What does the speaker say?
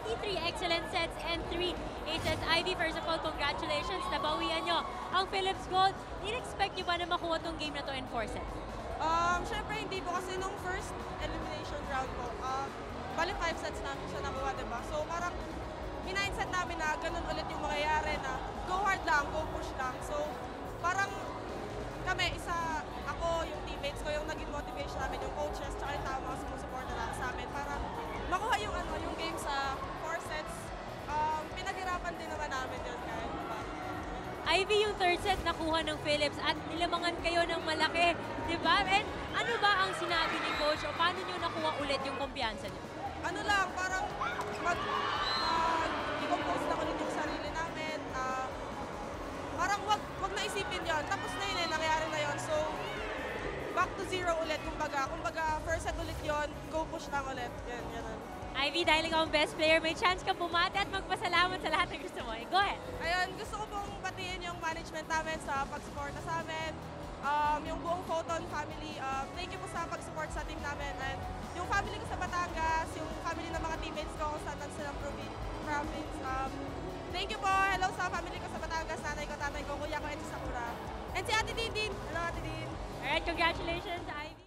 see 3 excellent sets and 3 aces. Ivy, first of all, congratulations. Nabawian nyo ang Philips Gold. In-expect nyo ba na makuha tong game na to in 4 sets? Siyempre hindi po kasi nung first elimination round ko, bali 5 sets namin siya nakuha, diba? So parang mindset namin na ganun ulit yung mangyayari na go hard lang, go push lang. So parang kami, ako, yung teammates ko, yung naging motivation namin, yung coaches, tsaka yung tao mga sumusuporta na sa amin para makuha yung game sa 4 sets. Pinaghirapan din naman namin yun kahit diba? Ivy, yung third set nakuha ng Philips at nilamangan kayo ng malaki, di ba? And ano ba ang sinabi ni Coach o paano nyo nakuha ulit yung kumpiyansa nyo? Ano lang, parang i-compose na ulit yung sarili namin. Parang wag na isipin yon. Tapos na yun nangyari na yon. So, back to zero ulit, kumbaga. Kumbaga, first set ulit yon, go push lang ulit. Yan. Ivy, dahil ikaw ang best player, may chance ka bumati at magpasalamat sa lahat ng gusto mo. Go ahead. Ayun, gusto ko pong batiin yung management namin sa pag-suporta sa amin. Yung buong Photon family, thank you po sa pag-support sa team namin. And yung family ko sa Batangas, yung family ng mga teammates ko kung saan silang province. Thank you po. Hello sa family ko sa Batangas, nanay ko, tatay ko, kuya ko, and si Sakura. And si Ate Din. Hello, Ate Din. Alright, congratulations, Ivy.